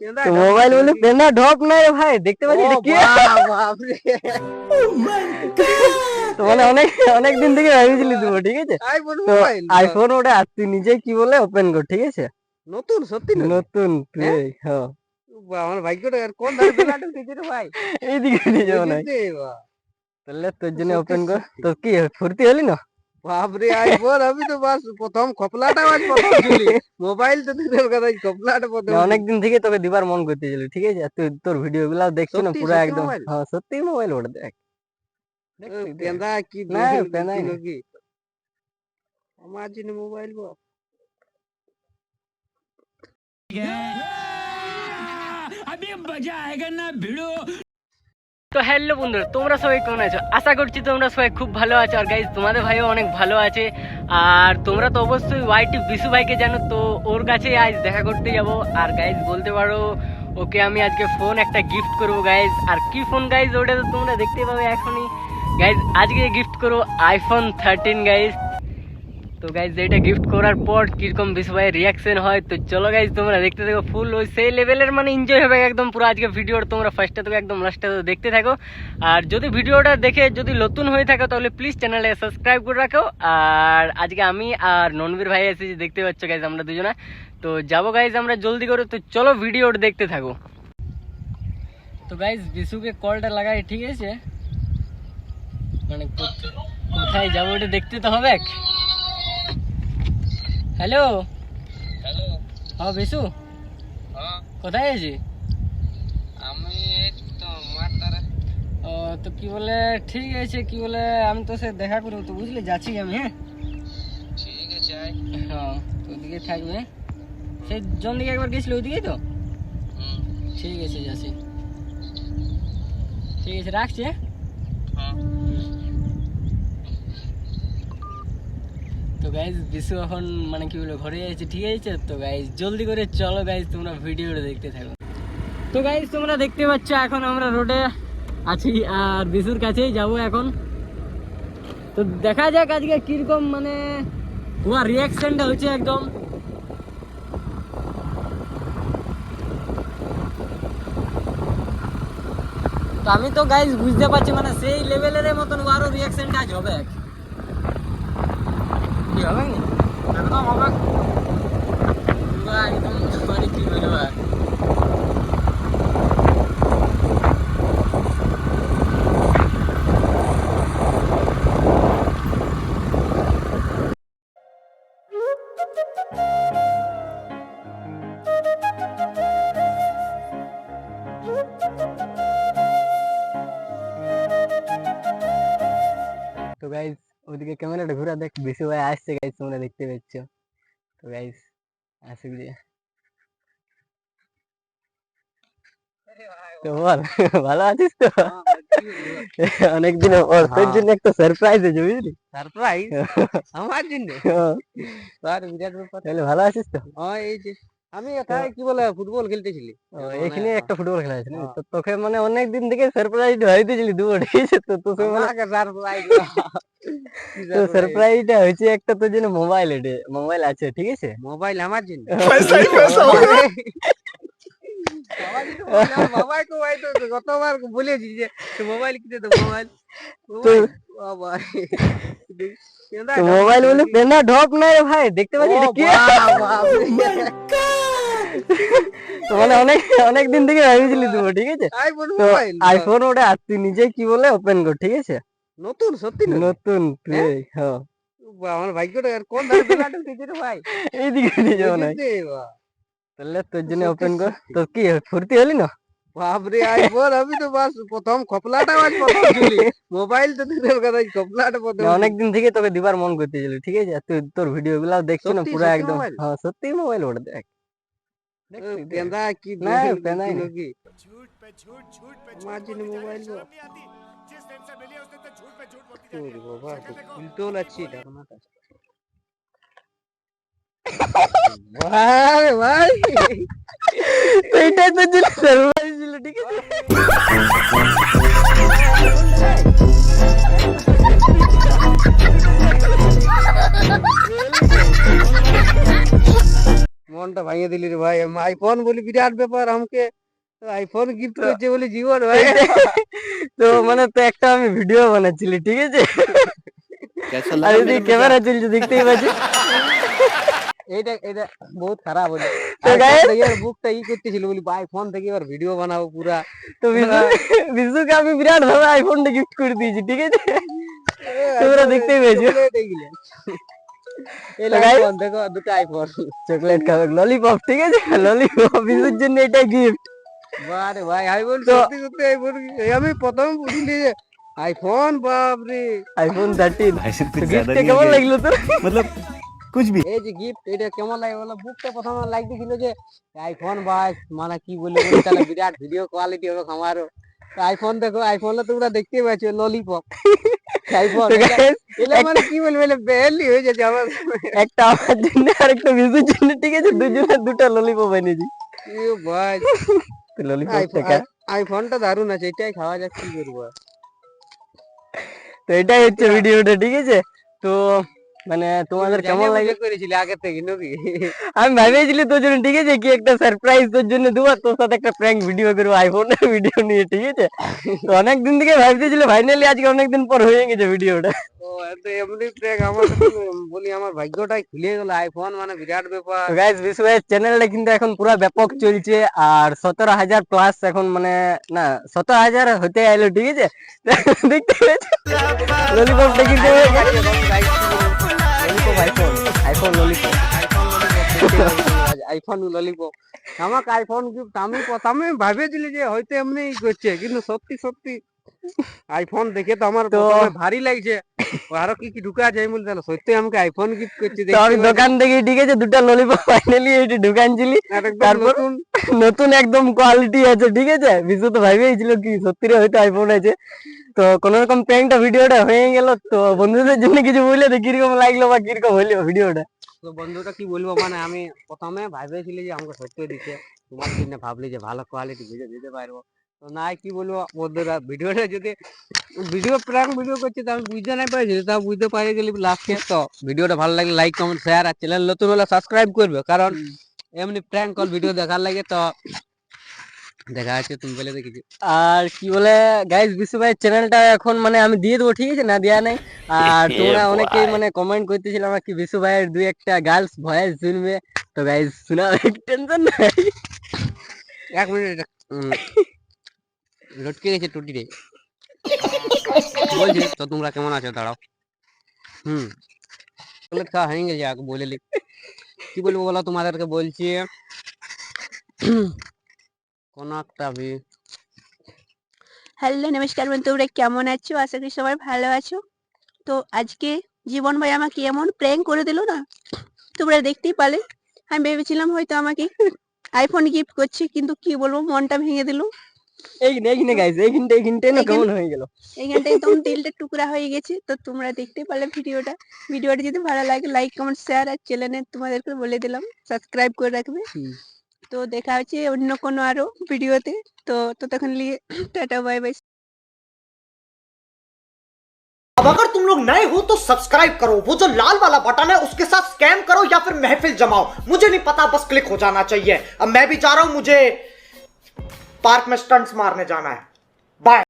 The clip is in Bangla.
তো মোবাইল বলে পেনা ঢপ নাই রে ভাই, দেখতে পাচ্ছি এটা কি? তো মানে অনেক অনেক দিন থেকে ভাবিছিলি তুমি, ঠিক আছে? তো আইফোন ওটা আর তুই নিজে কি বলে ওপেন কর, ঠিক আছে? নতুন সত্যি নতুন তুই হ্যাঁ আমার ভাগ্যটা কোন ধারে বেলাটা উঠেছে রে ভাই। এইদিকে নিয়ে যাবো না, তাহলে তোর জন্য ওপেন কর। তো কি ফুর্তি হলি না? বাপরে আইফোন, আমি তো বাস প্রথম খপলাটা আজ প্রথম ঝুলি। মোবাইল তো দূরের কথা, খপলাটা প্রথম। অনেকদিন থেকে তোকে দিবার মন করতেছিল, ঠিক আছে? আর তুই তোর ভিডিও গুলা দেখছি না, সত্যি পুরো সত্যি একদম মোবাইল হ্যাঁ সত্যি মোবাইল ওটা দেখ। পেন্দা কি না পেনাই না। কি আমার জন্য মোবাইল বল। अभी मजा आएगा ना भिड़ो। তো হ্যালো বন্ধুরা, তোমরা সবাই কেমন আছো? আশা করছি তোমরা সবাই খুব ভালো আছো। আর গাইজ তোমাদের ভাইও অনেক ভালো আছে। আর তোমরা তো অবশ্যই ওয়াইটি বিশু ভাইকে জানো, তো ওর কাছে আজ দেখা করতে যাব। আর গাইজ বলতে পারো ওকে আমি আজকে ফোন একটা গিফট করবো গাইজ। আর কি ফোন গাইজ ওটা তো তোমরা দেখতে পাবে এখনই। গাইজ আজকে গিফট করবো আইফোন 13 গাইজ। তো গাইজ এটা গিফট করার পর কিরকম বিশু ভাইয়ের রিয়াকশন হয়, তো চলো গাইজ তোমরা দেখতে থাকো। ফুল ওই সেই লেভেলের মানে এনজয় হবে একদম পুরো আজকে ভিডিওটা। তোমরা ফার্স্টে থেকে একদম লাস্টে দেখতে থাকো। আর যদি ভিডিওটা দেখে যদি নতুন হয়ে থাকো তাহলে প্লিজ চ্যানেলে সাবস্ক্রাইব করে রাখো। আর আজকে আমি আর ননবীর ভাই এসেছি, দেখতে পাচ্ছ গাইজ আমরা দুজনা। তো যাবো গাইজ আমরা জলদি করে, তো চলো ভিডিওটা দেখতে থাকো। তো গাইজ বিশুকে কলটা লাগাই, ঠিক আছে? মানে কোথায় যাবো ওটা দেখতে তো হবে। হ্যালো হ্যালো হ্যাঁ বিশু, হ্যাঁ কোথায় আছি? আমি এই তো মারতারে। ও তো কি বলে, ঠিক আছে কি বলে আমি তো সে দেখা করবো, তো বুঝলি যাচ্ছি আমি। হ্যাঁ ঠিক আছে আয়। হ্যাঁ তো ওদিকে থাকবে, সেই জন দিকে একবার গেছিল ওইদিকেই তো। ঠিক আছে যাচ্ছি, ঠিক আছে রাখছি। হ্যাঁ তো গাইজ বিশু এখন মানে কি বলে ঘরে যাচ্ছে, ঠিক আছে? তো গাইজ জলদি করে চলো গাইজ তোমরা ভিডিওটা দেখতে থাকো। তো গাইজ তোমরা দেখতে পাচ্ছ এখন আমরা রোডে আছি আর বিশুর কাছেই যাব এখন। তো দেখা যাক আজকে কিরকম মানে তোমার রিয়াকশনটা হচ্ছে একদম। তো আমি তো গাইজ বুঝতে পারছি মানে সেই লেভেলের মতন আরো রিয়াকশনটা আজ হবে। কি হবে না একদম হবে পুরো একদম মানে কি বলবো। তো গাইজ ওদিকে ক্যামেরাটা ঘুরা দেখ, বেশি ভাই আসছে গাইজ তোমরা দেখতে পাচ্ছ। তো গাইজ আসুক দিয়ে। তো বল ভালো আছিস তো? অনেকদিন পর তোর জন্য একটা সারপ্রাইজ আছে বুঝলি। সারপ্রাইজ আমার জন্য? তার বিরাট ব্যাপার। তাহলে ভালো আছিস তো? হ্যাঁ এই যে আমি এখানে কি বলে ফুটবল খেলতেছিলি। এখানে একটা ফুটবল খেলা আছে না, তো তোকে মানে অনেক দিন থেকে সারপ্রাইজ হইতেছিলি দুটো, ঠিক আছে? তো তোকে মানে আমাকে সারপ্রাইজ তো সারপ্রাইজটা হয়েছে একটা তোর জন্য মোবাইল, এটা মোবাইল আছে, ঠিক আছে? মোবাইল আমার জন্য। বাবাকে ভাই তো গতবার বলেছি যে মোবাইল কিনে দেবো। মোবাইল বাবা তো মোবাইল বলে পেনা ঢপ নাই রে ভাই, দেখতে পাচ্ছি এটা কি? তো মানে অনেক অনেক দিন থেকে ভাবিছিলি তুমি, ঠিক আছে? তো আইফোন ওটা আর তুই নিজে কি বলে ওপেন কর, ঠিক আছে? নতুন সত্যি নতুন তুই হ্যাঁ আমার ভাগ্যটা কোন ধারে বেলাটা উঠেছে রে ভাই। এইদিকে নিয়ে যাবো না, তাহলে তোর জন্য ওপেন কর। তো কি ফুর্তি হলি না? বাপরে আইফোন, আমি তো বাস প্রথম খপলাটা আজ প্রথম ঝুলি। মোবাইল তো দূরের কথা, খপলাটা প্রথম। অনেকদিন থেকে তোকে দিবার মন করতেছিল, ঠিক আছে? আর তুই তোর ভিডিও গুলা দেখছি না, সত্যি পুরো সত্যি একদম মোবাইল? হ্যাঁ সত্যি মোবাইল ওটা দেখ। পেন্দা কি না পেনাই না। কি झूठ पे झूठ झूठ पे আমার জন্য মোবাইল বল। नहीं आती। जिस दिन से मिली उसने तो झूठ पे झूठ बोलती जा ওরে रही है। বাবা উল্টো লাগছে ঢাকনাটা। ভাই ভাই তো এটাই তোর জন্য সারপ্রাইজ ছিল, ঠিক আছে? মনটা ভাঙিয়ে দিলি রে ভাই, আইফোন বলি বিরাট ব্যাপার আমাকে, আইফোন গিফট করছে বলে জীবন ভাই। তো মানে তো একটা আমি ভিডিও বানাচ্ছিলি, ঠিক আছে, আর এদিকে ক্যামেরা চলছে দেখতেই পাচ্ছি। এইটা এটা বহুত খারাপ হলো। তো guys, ইয়ার বুকটা করতেছিল বলি আইফোন থেকে এবার ভিডিও বানাবো পুরা। তো বিশুকে আমি বিরাট ভাবে আইফোনটা গিফট করে দিয়েছি, ঠিক আছে, তোমরা দেখতেই পেয়েছো। এই তো guys, আইফোন দেখো, দুটো আইফোন। চকলেট খাবে, ললিপপ, ঠিক আছে, ললিপপ বিশুর জন্য এটা গিফট। বারে ভাই আইফোন তো- সত্যি সত্যি আইফোন, আমি প্রথম বুঝলি যে আইফোন, বাপ রে। আইফোন 13 भाई साहब कुछ গিফট ज्यादा नहीं কেমন हो गया? লাগলো তোর? मतलब कुछ भी এই যে গিফট এটা কেমন লাগে বলো, বুকটা প্রথমে লাগতেছিল যে আইফোন ভাই মানে কি বলি বলি তাহলে বিরাট ভিডিও কোয়ালিটি হবে আমারও। তো আইফোন দেখো, আইফোনে তোমরা দেখতেই পাচ্ছ ললিপপ আইফোন, তো guys, এটা মানে কি বলবো, এটা বেলি হয়ে যাচ্ছে আমার। একটা আমার জন্য আর একটা বিশুর জন্য, ঠিক আছে, দুজনের দুটো ললিপপ এনেছি। এ ভাই তো ললিপপটা আইফোনটা দারুণ আছে, এটাই খাওয়া যাক, কি করবো আর। তো এটাই হচ্ছে ভিডিওটা, ঠিক আছে। তো মানে তোমাদের কেমন জানিয়ে লাগে? বুঝে করেছিলি আগে থেকে নাকি? আমি ভেবেছিলি তোর জন্য, ঠিক আছে, কি একটা সারপ্রাইজ তোর জন্য দেবো, তোর সাথে একটা প্র্যাঙ্ক ভিডিও করবো আইফোনের ভিডিও নিয়ে, ঠিক আছে। তো অনেকদিন থেকে ভাবতেছিল, ফাইনালি আজকে অনেকদিন পর হয়ে গেছে ভিডিওটা। ও এত এমনি ট্র্যাক আমার কাছে বলি আমার ভাগ্যটাই খুলে গেল, আইফোন মানে বিরাট ব্যাপার। তো গাইস, বিশু ভাইয়ের চ্যানেলটা কিন্তু এখন পুরো ব্যাপক চলছে, আর 17,000 প্লাস এখন, মানে না 17,000 হতে আইলো, ঠিক আছে। দেখতে পেয়েছো ললিপপটা কিন্তু iPhone, iPhone lollipop. IPhone lollipop আমাকে আইফোন গিফট, আমি প্রথমে ভাবেছিলি যে হয়তো এমনি করছে, কিন্তু সত্যি সত্যি আইফোন দেখে তো আমার তো- প্রথমে ভারী লাগছে, ও আরো কি কি ঢুকা যায় বলতে, সত্যি আমাকে আইফোন গিফট করছে। তো আমি দোকান থেকে, ঠিক আছে, দুটো ললিপপ ফাইনালি এটি ঢুকানছিলি, তারপর নতুন নতুন একদম কোয়ালিটি আছে, ঠিক আছে। বিশু তো ভাবেইছিল কি সত্যি হয়তো আইফোন আছে। তো কোন রকম প্র্যাঙ্কটা ভিডিওটা হয়ে গেল। তো বন্ধুদের জন্য কিছু বললে তো কিরকম লাগলো বা কিরকম হইলো ভিডিওটা? তো বন্ধুটা কি বলবো, মানে আমি প্রথমে ভাবেছিলি যে আমাকে সত্যি দিচ্ছে, তোমার জন্য ভাবলি যে ভালো কোয়ালিটি বুঝে দিতে পারবো। তো নাই কি বলবো বন্ধুরা, ভিডিওটা যদি প্র্যাঙ্ক ভিডিও করছে তো আমি বুঝতে নাই পারছি, তা বুঝতে পারি গেলি লাস্টে। তো ভিডিওটা ভালো লাগলে লাইক কমেন্ট শেয়ার, আর চ্যানেল নতুন হলে সাবস্ক্রাইব করবে, কারণ এমনি প্র্যাঙ্ক কল ভিডিও দেখার লাগে। তো দেখা যাচ্ছে, তুমি বলে দেখেছি। আর কি বলে গাইস, বিশু ভাইয়ের চ্যানেলটা এখন মানে আমি দিয়ে দেবো, ঠিক আছে, না দেয়া নাই। আর তোমরা অনেকেই মানে কমেন্ট করতেছিলাম কি বিশু ভাইয়ের দুই একটা গার্লস ভয়েস শুনবে। তো গাইস শোনাবে, টেনশন নাই। 1 মিনিট লটকে গেছে টুটিতে বলছি। তো তোমরা কেমন আছো, দাঁড়াও। চকলেট খাওয়া হয়ে গেছে, আগে বলে কি বলবো বলো তোমাদেরকে, বলছি কোন একটা হ্যালো নমস্কার বন্ধু, তোমরা কেমন আছো? আশা করি সবাই ভালো আছো। তো আজকে জীবন ভাই আমাকে এমন প্র্যাঙ্ক করে দিল না, তোমরা দেখতেই পালে। আমি ভেবেছিলাম হয়তো আমাকে আইফোন গিফট করছে, কিন্তু কি বলবো, মনটা ভেঙে দিল। এইখানে গাইস, এইখানটাই না কেমন হয়ে গেল। এইখানটায় একদম দিলটা টুকরা হয়ে গেছে। তো তোমরা দেখতে পারলে ভিডিওটা যদি ভালো লাগে লাইক কমেন্ট শেয়ার, আর চ্যানেলে তোমাদেরকে বলে দিলাম সাবস্ক্রাইব করে রাখবে। তো দেখা হচ্ছে অন্য কোনো আরো ভিডিওতে। তো ততক্ষণ নিয়ে টাটা বাই বাই। अब अगर तुम लोग नए हो तो सब्सक्राइब करो, वो जो लाल वाला बटन है उसके साथ स्कैम करो या फिर महफिल जमाओ, मुझे नहीं पता, बस क्लिक हो जाना चाहिए। अब मैं भी जा रहा हूं, मुझे पार्क में स्टंट्स मारने जाना है। बाय।